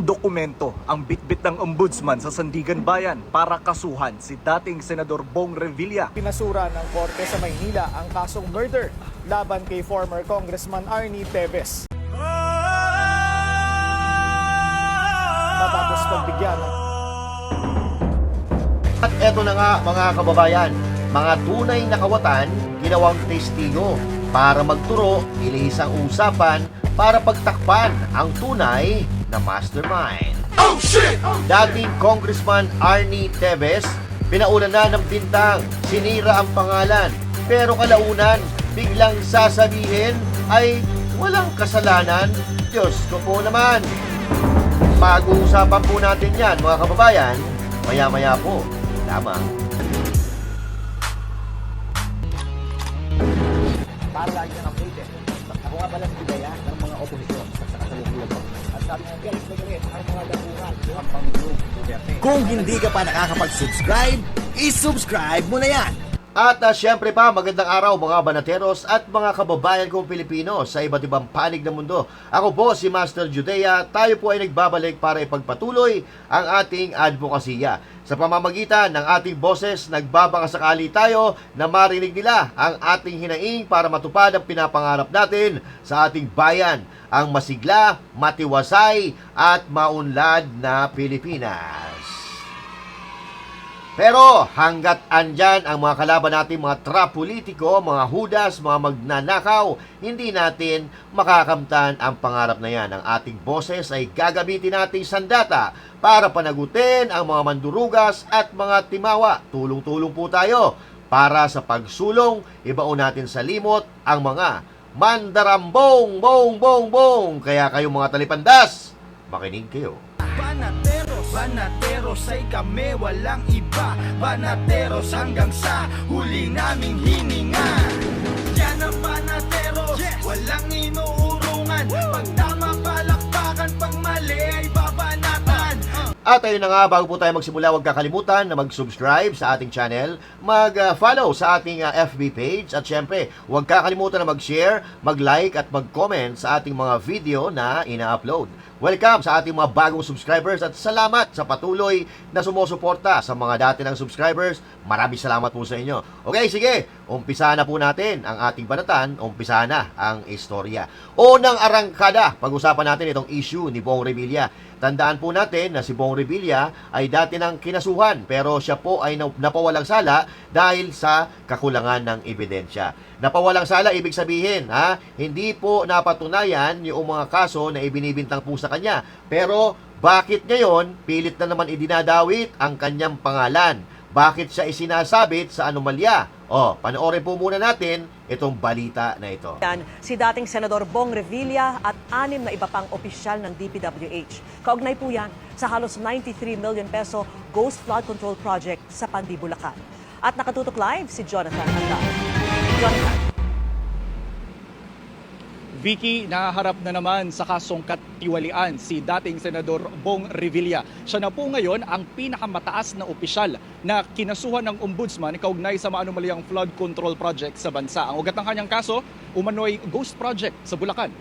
Dokumento ang bitbit ng ombudsman sa Sandigan Bayan para kasuhan si dating Senador Bong Revilla. Pinasura ng korte sa Maynila ang kasong murder laban kay former Congressman Arnie Teves. Matapos pagbigyan ng... At eto na nga mga kababayan, mga tunay na kawatan, ginawang testigo para magturo, ilisang usapan para pagtakpan ang tunay na mastermind. Oh shit! Dating Congressman Arnie Teves, pinaulan na ng bintang, sinira ang pangalan, pero kalaunan, biglang sasabihin ay walang kasalanan. Diyos ko po naman. Pag-uusapan po natin yan mga kababayan, maya-maya po lamang. Para lagi ng update. Ako nga pala si Bidaya ng mga oposisyon sa kasalukuyan ko. At sabi nga galit na galit ang mga dakungan ng Pangulong Duterte. Kung hindi ka pa nakakapag-subscribe, isubscribe mo na yan! At syempre pa, magandang araw mga banateros at mga kababayan kong Pilipino sa iba't ibang panig ng mundo. Ako po si Master Judea, tayo po ay nagbabalik para ipagpatuloy ang ating advokasya. Sa pamamagitan ng ating boses, nagbabakasakali tayo na marinig nila ang ating hinaing para matupad ang pinapangarap natin sa ating bayan, ang masigla, matiwasay at maunlad na Pilipinas. Pero hanggat andyan ang mga kalaban natin, mga trapolitiko, mga hudas, mga magnanakaw, hindi natin makakamtan ang pangarap na yan. Ang ating boses ay gagamitin nating sandata para panagutin ang mga mandurugas at mga timawa. Tulong-tulong po tayo para sa pagsulong, ibaon natin sa limot ang mga mandarambong, bong. Kaya kayong mga talipandas, makinig kayo. Banateros ay kami, walang iba. Banateros hanggang sa huli naming hininga. Yan ang banateros, walang inuurungan. Pag tama palakpakan, pag mali ay babanatan. At ayun na nga, bago po tayo magsimula, huwag kakalimutan na mag-subscribe sa ating channel, mag-follow sa ating FB page, at syempre, huwag kakalimutan na mag-share, mag-like at mag-comment sa ating mga video na ina-upload. Welcome sa ating mga bagong subscribers at salamat sa patuloy na sumusuporta sa mga dati ng subscribers. Maraming salamat po sa inyo. Okay, sige, umpisa na po natin ang ating banatan, umpisa na ang istorya. Unang arangkada, pag-usapan natin itong issue ni Bong Revilla. Tandaan po natin na si Bong Revilla ay dati ng kinasuhan pero siya po ay napawalang sala dahil sa kakulangan ng ebidensya. Napawalang sala, ibig sabihin, hindi po napatunayan yung mga kaso na ibinibintang po sa kanya. Pero bakit ngayon pilit na naman idinadawit ang kanyang pangalan? Bakit siya isinasabit sa anomalya? Panoorin po muna natin itong balita na ito. Si dating Senador Bong Revilla at 6 na iba pang opisyal ng DPWH. Kaugnay po yan sa halos 93 million peso Ghost Flood Control Project sa Pandi, Bulacan. At nakatutok live si Jonathan Handa. Jonathan. Vicky, nahaharap na naman sa kasong katiwalian si dating Senador Bong Revilla. Siya na po ngayon ang pinakamataas na opisyal na kinasuhan ng ombudsman kaugnay sa maanumalyang flood control project sa bansa. Ang ugat ng kanyang kaso, umano'y ghost project sa Bulacan.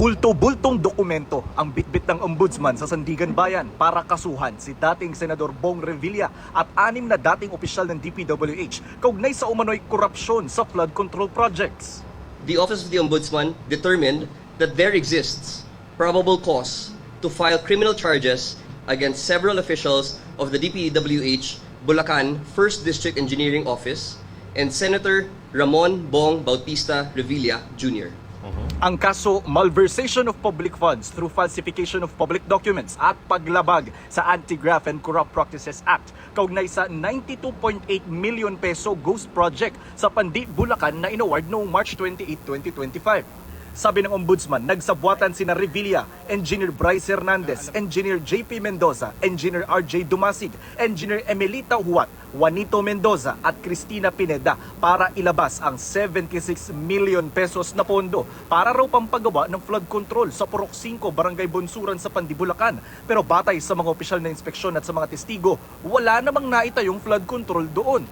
Bulto-bultong dokumento ang bitbit ng ombudsman sa Sandigan Bayan para kasuhan si dating Senador Bong Revilla at 6 na dating opisyal ng DPWH kaugnay sa umano'y korupsyon sa flood control projects. The Office of the Ombudsman determined that there exists probable cause to file criminal charges against several officials of the DPWH Bulacan 1st District Engineering Office and Senator Ramon Bong Bautista Revilla Jr. Ang kaso, malversation of public funds through falsification of public documents at paglabag sa Anti-Graft and Corrupt Practices Act kaugnay sa 92.8 million peso ghost project sa Pandi, Bulacan na inaward noong March 28, 2025. Sabi ng ombudsman, nagsabwatan sina Revilla, Engineer Bryce Hernandez, Engineer JP Mendoza, Engineer RJ Dumasig, Engineer Emelita Huat, Juanito Mendoza at Cristina Pineda para ilabas ang 76 million pesos na pondo para raw pampagawa ng flood control sa Purok 5, Barangay Bonsuran sa Pandi, Bulacan. Pero batay sa mga opisyal na inspeksyon at sa mga testigo, wala namang naitayong flood control doon.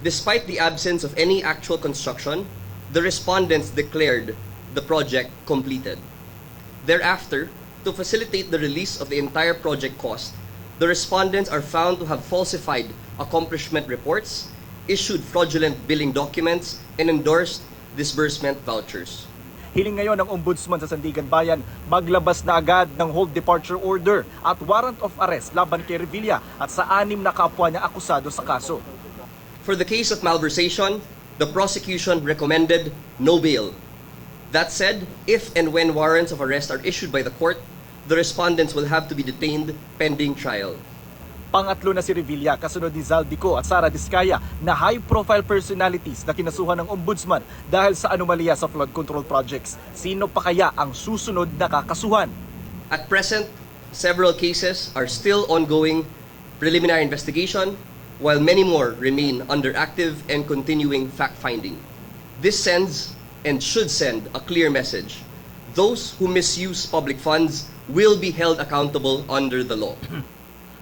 Despite the absence of any actual construction, the respondents declared the project completed. Thereafter, to facilitate the release of the entire project cost, the respondents are found to have falsified accomplishment reports, issued fraudulent billing documents, and endorsed disbursement vouchers. Hiling ngayon ng Ombudsman sa Sandigan Bayan maglabas na agad ng hold departure order at warrant of arrest laban kay Revilla at sa 6 na kapwa niya akusado sa kaso. For the case of malversation, the prosecution recommended no bail. That said, if and when warrants of arrest are issued by the court, the respondents will have to be detained pending trial. Pangatlo na si Revilla kasunod ni Zaldico at Sara Diskaya na high-profile personalities na kinasuhan ng Ombudsman dahil sa anomalya sa flood control projects. Sino pa kaya ang susunod na kakasuhan? At present, several cases are still ongoing preliminary investigation, while many more remain under active and continuing fact-finding. This sends and should send a clear message. Those who misuse public funds will be held accountable under the law.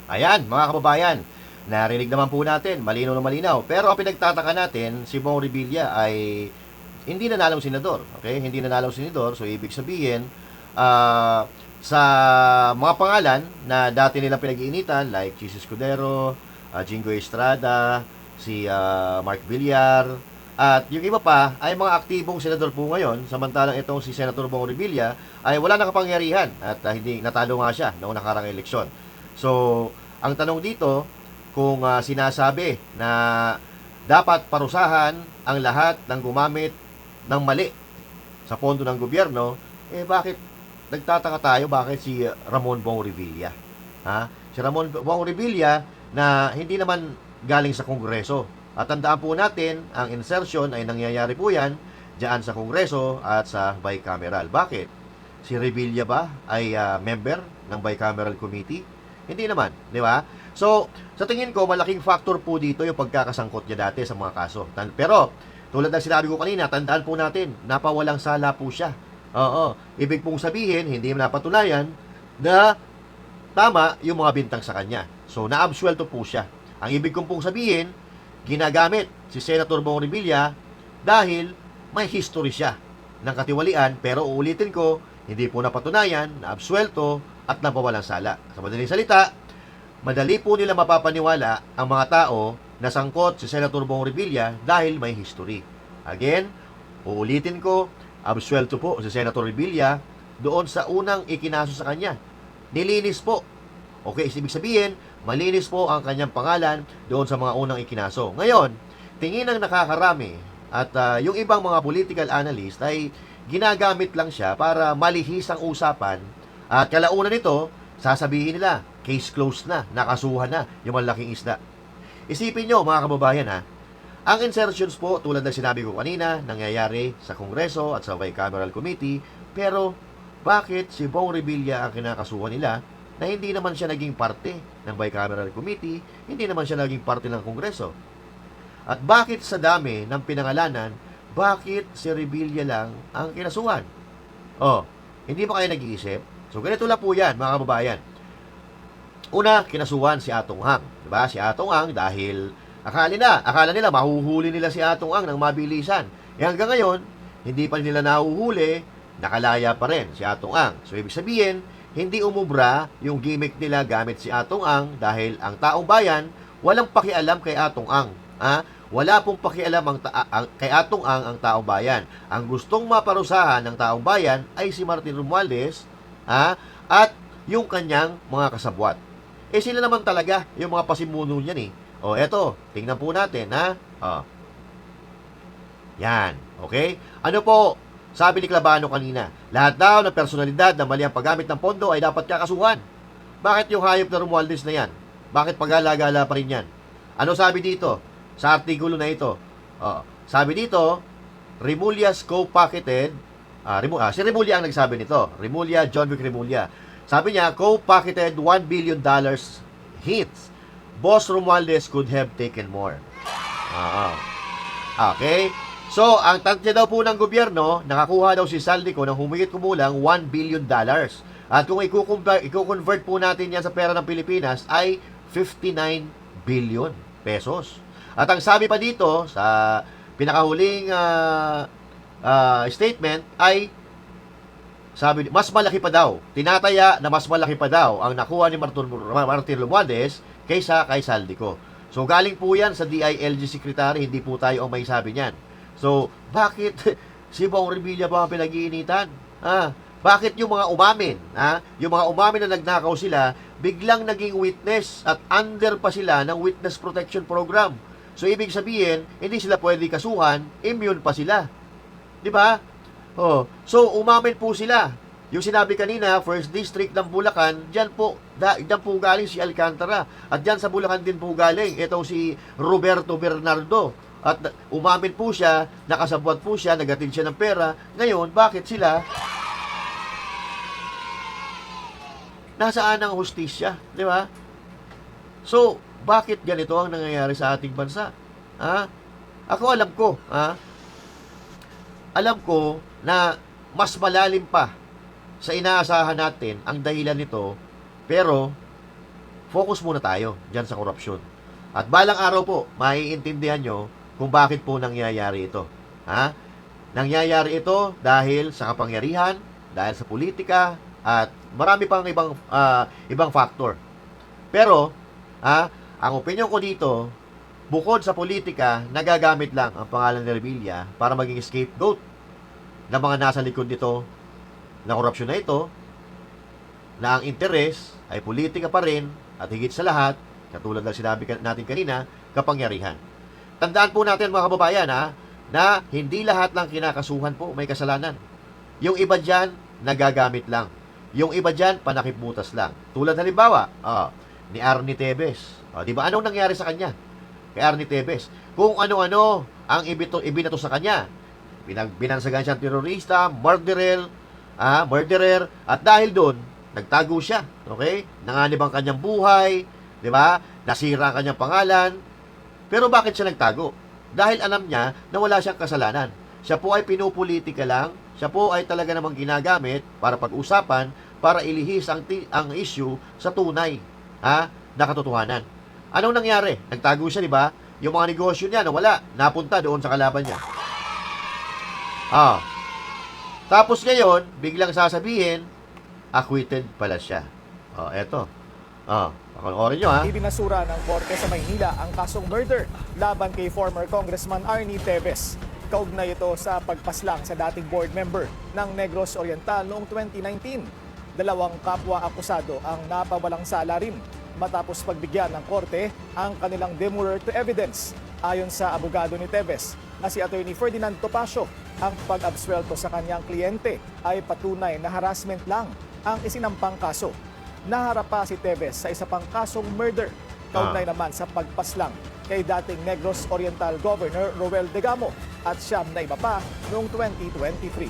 Ayan, mga kababayan, narinig naman po natin, malinaw na malinaw. Pero ang pinagtataka natin, si Bong Revilla ay hindi nanalong senador. Okay? Hindi nanalong senador, so ibig sabihin, sa mga pangalan na dati nilang pinag-iinitan, like Chis Escudero, Jingo Estrada, si Mark Villar, at yung iba pa ay mga aktibong senador po ngayon, samantalang itong si Senator Bong Revilla ay wala na kapangyarihan at hindi natalo nga siya noong nakarang eleksyon. So, ang tanong dito, kung sinasabi na dapat parusahan ang lahat ng gumamit ng mali sa pondo ng gobyerno, bakit nagtataka tayo bakit si Ramon Bong Revilla? Ha? Si Ramon Bong Revilla na hindi naman galing sa Kongreso. At tandaan po natin, ang insertion ay nangyayari po yan diyan sa Kongreso at sa bicameral. Bakit? Si Revilla ba ay member ng bicameral committee? Hindi naman, di ba? So, sa tingin ko, malaking factor po dito yung pagkakasangkot niya dati sa mga kaso. Pero, tulad ng sinabi ko kanina, tandaan po natin, napawalang sala po siya. Oo. Ibig pong sabihin, hindi napatunayan na tama yung mga bintang sa kanya. So, naabsuelto po siya. Ang ibig kong pong sabihin, ginagamit si Senator Bong Revilla dahil may history siya ng katiwalian, pero uulitin ko, hindi po napatunayan, naabsuelto, at napawalang sala. Sa madaling salita, madali po nila mapapaniwala ang mga tao na sangkot si Senator Bong Revilla dahil may history. Again, uulitin ko, absuelto po si Senator Revilla doon sa unang ikinaso sa kanya. Nilinis po. Okay, ibig sabihin, malinis po ang kanyang pangalan doon sa mga unang ikinaso. Ngayon, tingin ng nakakarami at yung ibang mga political analyst ay ginagamit lang siya para malihis ang usapan. At kalaunan nito, sasabihin nila, case closed na, nakasuhan na yung malaking isda. Isipin nyo, mga kababayan ha, ang insertions po, tulad ng sinabi ko kanina, nangyayari sa Kongreso at sa Bicameral Committee, pero bakit si Bong Revilla ang kinakasuhan nila na hindi naman siya naging parte ng Bicameral Committee, hindi naman siya naging parte ng Kongreso? At bakit sa dami ng pinangalanan, bakit si Revilla lang ang kinasuhan? Hindi ba kayo nag-iisip? So, ganito lang po yan, mga kababayan. Una, kinasuhan si Atong Ang. Diba? Si Atong Ang dahil akala nila mahuhuli nila si Atong Ang ng mabilisan. Hanggang ngayon, hindi pa nila nahuhuli, nakalaya pa rin si Atong Ang. So, ibig sabihin, hindi umubra yung gimmick nila gamit si Atong Ang dahil ang taong bayan, walang pakialam kay Atong Ang. Wala pong pakialam kay Atong Ang taong bayan. Ang gustong maparusahan ng taong bayan ay si Martin Romualdez, at yung kanyang mga kasabwat. Sila naman talaga yung mga pasimuno niyan eto, tingnan po natin, yan, okay? Ano po, sabi ni Clabano kanina, lahat daw ng personalidad na mali ang paggamit ng pondo ay dapat kakasuhan. Bakit yung hayop na Romualdez na yan? Bakit pag-alagala pa rin yan? Ano sabi dito? Sa artikulo na ito. Sabi dito, Remulla's co-pocketed, si Remulla ang nagsabi nito. Remulla, John Vic Remulla. Sabi niya, co-pocketed $1 billion hits. Boss Romualdez could have taken more. Okay? So, ang tansya daw po ng gobyerno, nakakuha daw si Zaldico ng humigit kumulang $1 billion. At kung i-convert po natin yan sa pera ng Pilipinas, ay 59 billion pesos. At ang sabi pa dito, sa pinakahuling statement, ay sabi, mas malaki pa daw. Tinataya na mas malaki pa daw ang nakuha ni Martin Romualdez kaysa kay Saldico. So, galing po yan sa DILG Secretary, hindi po tayo ang may sabi niyan. So, bakit si Bong Revilla ba ang pinag-iinitan? Bakit yung mga umamin, yung mga umamin na nagnakaw sila, biglang naging witness at under pa sila ng Witness Protection Program. So, ibig sabihin, hindi sila pwede kasuhan, immune pa sila. Di ba? So, umamin po sila. Yung sinabi kanina, First District ng Bulacan, dyan po galing si Alcantara. At dyan sa Bulacan din po galing. Ito si Roberto Bernardo. At umamin po siya, nakasabwat po siya, nagatid siya ng pera. Ngayon, bakit sila nasaan ang hustisya? Di ba? So, bakit ganito ang nangyayari sa ating bansa? Ako alam ko, alam ko na mas malalim pa sa inaasahan natin ang dahilan nito, pero focus muna tayo dyan sa korupsyon. At balang araw po, maiintindihan nyo kung bakit po nangyayari ito. Nangyayari ito dahil sa kapangyarihan, dahil sa politika, at marami pang ibang factor. Pero, ang opinion ko dito, bukod sa politika, nagagamit lang ang pangalan ni Revilla para maging scapegoat ng mga nasa likod nito na korupsyon na ito, na ang interes ay politika pa rin at higit sa lahat, katulad ng sinabi natin kanina, kapangyarihan. Tandaan po natin mga kababayan na hindi lahat ng kinakasuhan po may kasalanan. Yung iba dyan, nagagamit lang. Yung iba dyan, panakibutas lang. Tulad halimbawa, ni Arnie Tevez. Di ba anong nangyari sa kanya? Kay Arnie Tevez. Kung ano-ano ang ibinato sa kanya. Binansagan siyang terorista, murderer, at dahil doon, nagtago siya. Okay? Nanganib ang kanyang buhay, di ba? Nasira ang kanyang pangalan. Pero bakit siya nagtago? Dahil alam niya na wala siyang kasalanan. Siya po ay pinupolitika lang, siya po ay talaga namang ginagamit para pag-usapan, para ilihis ang issue sa tunay na katotohanan. Anong nangyari? Nagtago siya, di ba? Yung mga negosyo niya nawala, napunta doon sa kalaban niya. Tapos ngayon, biglang sasabihin, acquitted pala siya. Eto. Pakunoorin nyo, Ibinasura ng korte sa Maynila ang kasong murder laban kay former Congressman Arnie Tevez. Kaugnay ito sa pagpaslang sa dating board member ng Negros Oriental noong 2019. Dalawang kapwa akusado ang napawalang sala rin matapos pagbigyan ng korte ang kanilang demurrer to evidence. Ayon sa abogado ni Tevez na si Attorney Ferdinand Topacio, ang pag-absuelto sa kanyang kliyente ay patunay na harassment lang ang isinampang kaso. Naharap pa si Tevez sa isa pang kasong murder, kaugnay naman sa pagpaslang kay dating Negros Oriental Governor Roel Degamo at siyam na iba pa noong 2023.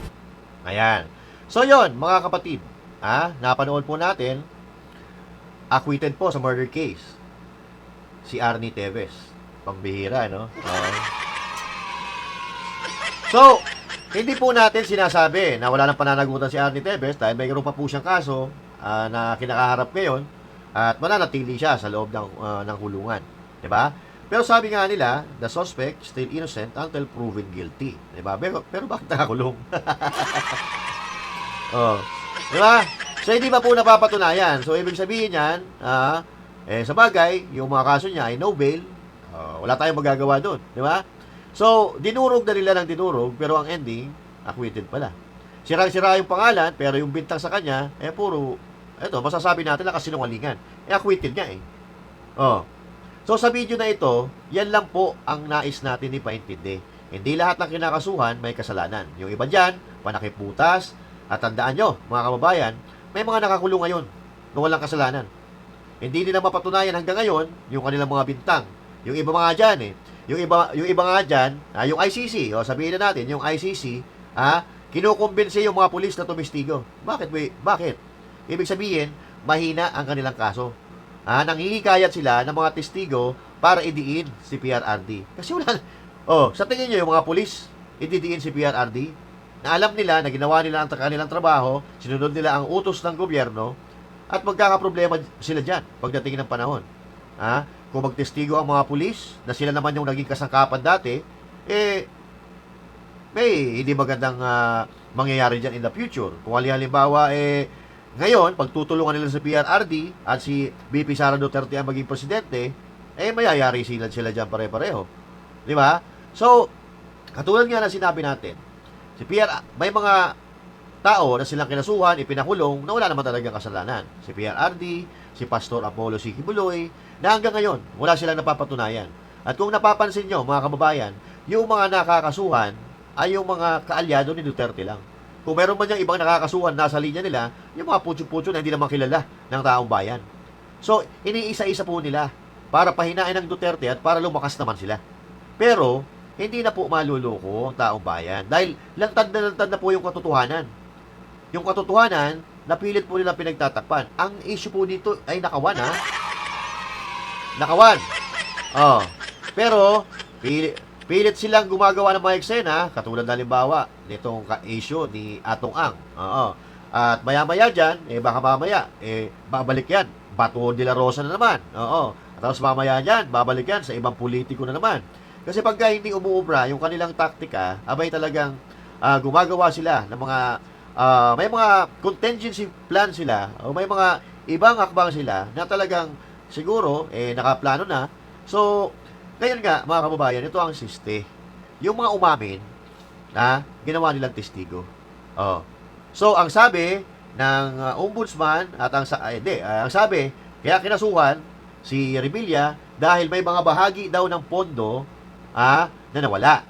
Ayan. So yon mga kapatid, napanood po natin, acquitted po sa murder case si Arnie Tevez. Pambihira, no? So, hindi po natin sinasabi na wala nang pananagutan si Arnie Tevez dahil mayroon pa po siyang kaso na kinakaharap ngayon at mananatili siya sa loob ng hulungan. Diba? Pero sabi nga nila, the suspect still innocent until proven guilty. Diba? Pero bakit nakakulong? Diba? So, hindi pa po napapatunayan. So, ibig sabihin yan, sa bagay, yung mga kaso niya ay no bail. Wala tayong magagawa doon. Diba? So, dinurog na nila ng dinurog, pero ang ending, acquitted pala. Sirang-sira yung pangalan, pero yung bintang sa kanya, puro, masasabi natin na kasinungalingan. Acquitted nga So, sa video na ito, yan lang po ang nais natin ipaintindi. Hindi lahat ng kinakasuhan may kasalanan. Yung iba dyan, panakiputas, at tandaan nyo, mga kababayan, may mga nakakulong ngayon na walang kasalanan. Hindi nila mapatunayan hanggang ngayon yung kanilang mga bintang. Yung iba mga dyan, yung iba nga dyan, yung ICC, sabihin na natin, yung ICC, kinukumbinsi yung mga pulis na tumistigo. Bakit? Ibig sabihin, mahina ang kanilang kaso. Nanghihikayat sila ng mga testigo para idiin si PRRD. Kasi wala, sa tingin nyo yung mga pulis, ididiin si PRRD, na alam nila na ginawa nila ang kanilang trabaho, sinunod nila ang utos ng gobyerno, at magkakaproblema sila dyan pagdating ng panahon. Kung magtestigo ang mga pulis, na sila naman yung naging kasangkapan dati, may hindi magandang mangyayari dyan in the future. Kung halimbawa, ngayon, pagtutulungan nila sa PRRD at si VP Sara Duterte ang maging presidente, mayayari sila dyan pare-pareho. Di ba? So, katulad nga na sinabi natin, may mga tao na silang kinasuhan, ipinakulong, na wala naman talagang kasalanan. Si PRRD, si Pastor Apollo C. Kibuloy, na hanggang ngayon, wala silang napapatunayan. At kung napapansin nyo, mga kababayan, yung mga nakakasuhan ay yung mga kaalyado ni Duterte lang. Kung meron man yung ibang nakakasuhan nasa linya nila, yung mga putyo-putyo na hindi naman kilala ng taong bayan. So, iniisa-isa po nila para pahinain ng Duterte at para lumakas naman sila. Pero, hindi na po maluloko ang taong bayan dahil lantad na po yung katotohanan. Yung katotohanan, napilit po nila pinagtatakpan. Ang issue po dito ay nakawan, ha? Nakawan. Pero, pilit silang gumagawa ng mga eksena, katulad na halimbawa, nitong issue ni Atong Ang. At maya-maya dyan, baka mamaya, babalik yan. Bato de la Rosa na naman. At tapos mamaya dyan, babalik yan sa ibang politiko na naman. Kasi pagka hindi umuubra yung kanilang taktika, abay talagang gumagawa sila ng mga, may mga contingency plan sila, o may mga ibang hakbang sila na talagang siguro, nakaplano na. So, ngayon nga, mga kababayan, ito ang siste. Yung mga umamin na ginawa nilang testigo. So, ang sabi ng ombudsman at ang sabi, kaya kinasuhan si Revilla dahil may mga bahagi daw ng pondo na nawala.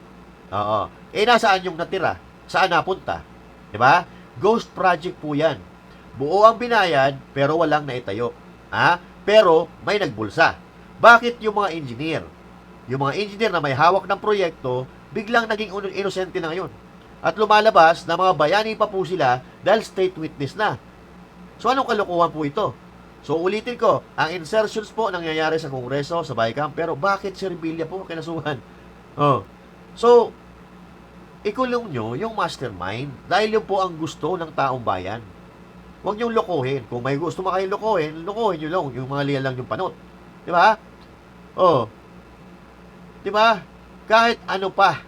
Nasaan yung natira? Saan napunta? Diba? Ghost project po yan. Buo ang binayad pero walang naitayo. Pero may nagbulsa. Bakit yung mga engineer? Yung mga engineer na may hawak ng proyekto, biglang naging inosente na ngayon. At lumalabas na mga bayani pa po sila dahil state witness na. So anong kalokohan po ito? So ulitin ko, ang insertions po nangyayari sa Kongreso, sa BICAM, pero bakit si Revilla po kinasuhan? So, ikulong nyo yung mastermind dahil yun po ang gusto ng taong bayan. Huwag nyo lokohin. Kung may gusto makayong lokohin nyo lang yung mga liyan lang yung panot. Di ba? Di ba? Kahit ano pa,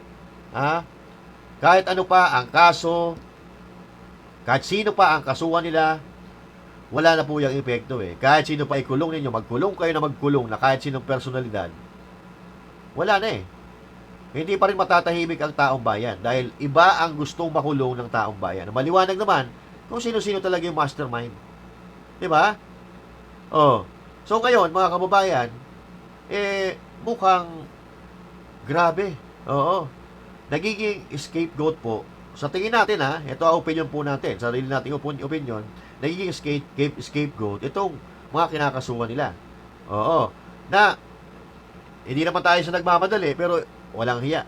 kahit ano pa ang kaso, kahit sino pa ang kasuhan nila, wala na po yung epekto Kahit sino pa ikulong ninyo, magkulong kayo na magkulong na kahit sinong personalidad, wala na Hindi pa rin matatahimik ang taong bayan dahil iba ang gustong makulong ng taong bayan. Maliwanag naman kung sino-sino talaga yung mastermind. Di ba? So ngayon, mga kababayan, mukhang grabe. Nagiging scapegoat po. Sa tingin natin ito ang opinion po natin, sarili nating opinion, nagiging scapegoat itong mga kinakasuhan nila. Na hindi naman tayo sa nagmamadali, pero walang hiya.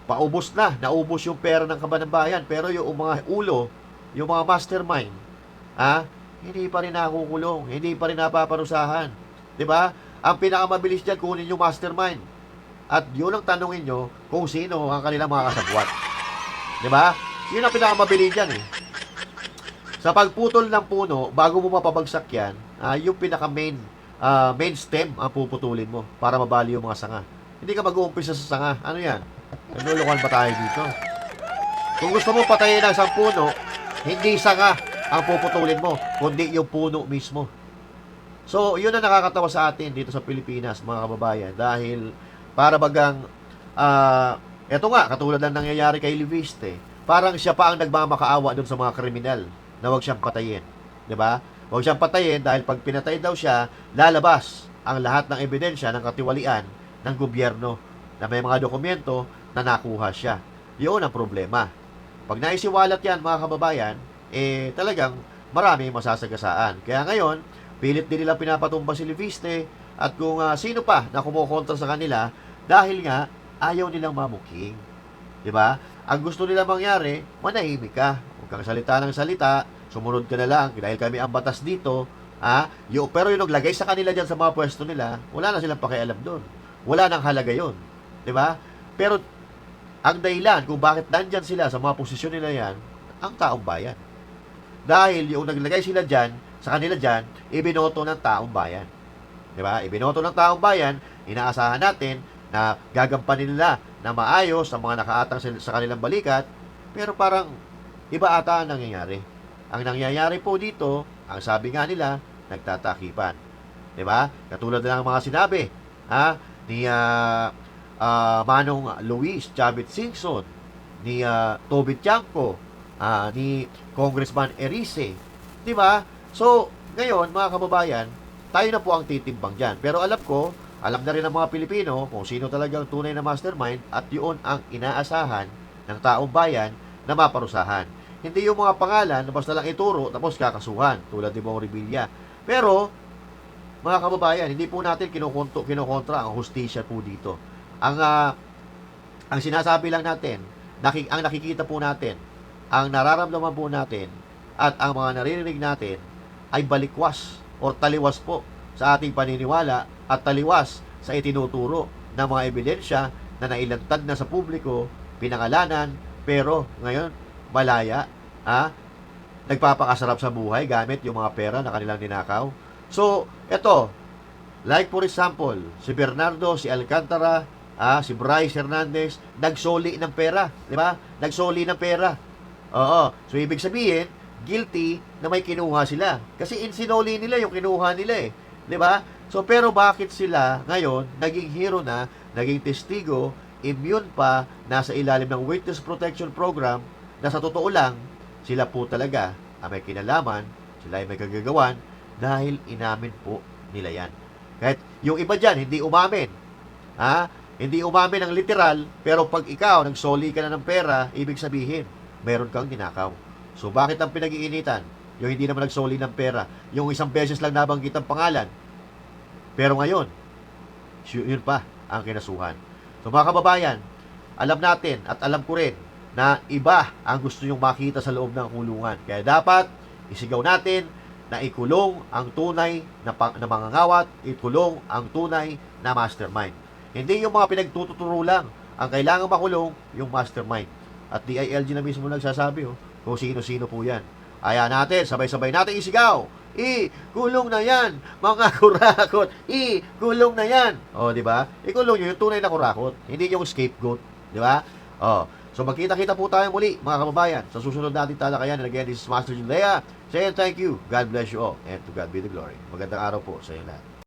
Naubos yung pera ng kaban ng bayan, pero yung mga ulo, yung mga mastermind, hindi pa rin nakukulong, hindi pa rin napaparusahan. 'Di ba? Ang pinakamabilis diyan kunin yung mastermind. At yun ang tanongin nyo kung sino ang kanilang mga kasabwat. 'Di ba? Yun ang pinakamabilis diyan Sa pagputol ng puno, bago mo mapabagsak yan, yung pinaka main stem ang puputulin mo para mabali yung mga sanga. Hindi ka mag-uumpisa sa sanga. Ano yan? Naglulukan ba tayo dito? Kung gusto mo patayin ang isang puno, hindi sanga ang puputulin mo, kundi yung puno mismo. So, yun ang nakakatawa sa atin dito sa Pilipinas, mga kababayan. Dahil, para bagang, eto nga, katulad ng nangyayari kay Liviste, parang siya pa ang nagmamakaawa doon sa mga kriminal na huwag siyang patayin. 'Di ba? Huwag siyang patayin dahil pag pinatay daw siya, lalabas ang lahat ng ebidensya ng katiwalian ng gobyerno na may mga dokumento na nakuha siya. Yun ang problema. Pag naisiwalat yan, mga kababayan, talagang marami masasagasaan. Kaya ngayon, pilit din nila pinapatumba si Liviste at kung sino pa na kumukontra sa kanila dahil nga ayaw nilang mamuking. 'Di ba? Ang gusto nila mangyari, manahimik ka. Huwag kang salita ng salita, sumunod ka na lang dahil kami ang batas dito. Pero yung naglagay sa kanila dyan sa mga pwesto nila, wala na silang pakialam doon. Wala nang halaga yun. 'Di ba? Pero ang dahilan kung bakit nandyan sila sa mga posisyon nila yan, ang taong bayan. Dahil yung naglagay sila dyan, sa kanila dyan, ibinoto ng taong bayan. 'Di ba? Ibinoto ng taong bayan, inaasahan natin na gagampanin nila na maayos ang mga nakaatang sa kanilang balikat, pero parang iba ata ang nangyayari. Ang nangyayari po dito, ang sabi nga nila, nagtatakipan. 'Di ba? Katulad na ng mga sinabi, ni Manong Luis Chavit Singson, ni Toby Tiangco, ni Congressman Erice. 'Di ba? So, ngayon, mga kababayan, tayo na po ang titimbang diyan. Pero alam na rin ng mga Pilipino kung sino talagang tunay na mastermind at yun ang inaasahan ng taong bayan na maparusahan. Hindi yung mga pangalan na basta lang ituro tapos kakasuhan tulad ni Bong Revilla. Pero, mga kababayan, hindi po natin kinokontra ang hustisya po dito. Ang sinasabi lang natin, ang nakikita po natin, ang nararamdaman po natin, at ang mga naririnig natin ay balikwas o taliwas po sa ating paniniwala at taliwas sa itinuturo ng mga ebidensya na nailantad na sa publiko, pinangalanan, pero ngayon malaya, nagpapakasarap sa buhay gamit yung mga pera na kanilang ninakaw. So, eto, like for example, si Bernardo, si Alcantara, si Bryce Hernandez, nagsoli ng pera, di ba? Nagsoli ng pera. Oo. So, ibig sabihin, guilty na may kinuha sila. Kasi insinoli nila yung kinuha nila eh. Di ba? So, pero bakit sila ngayon naging hero na, naging testigo, immune pa, nasa ilalim ng Witness Protection Program, na sa totoo lang, sila po talaga ang may kinalaman, sila ay may kagagawan, dahil inamin po nila yan. Kahit yung iba dyan, hindi umamin. Hindi umamin ng literal, pero pag ikaw, nagsoli ka na ng pera, ibig sabihin, meron kang ninakaw. So, bakit ang pinag-iinitan? Yung hindi naman nagsoli ng pera. Yung isang beses lang nabanggit ang pangalan. Pero ngayon, yun pa ang kinasuhan. So, mga kababayan, alam natin at alam ko rin na iba ang gusto nyong makita sa loob ng kulungan. Kaya dapat, isigaw natin na ikulong ang tunay na mangangawat, ikulong ang tunay na mastermind. Hindi yung mga pinagtuturo lang. Ang kailangan makulong, yung mastermind. At DILG na mismo nagsasabi, kung sino-sino po yan. Kaya natin, sabay-sabay natin isigaw. Kulong na yan, mga kurakot. Kulong na yan. Di ba? Ikulong nyo yung tunay na kurakot. Hindi yung scapegoat. Di ba? So magkita-kita po tayo muli, mga kababayan, sa susunod natin talakayan. And again, this is Master Judea saying thank you. God bless you all. And to God be the glory. Magandang araw po sa inyo lahat.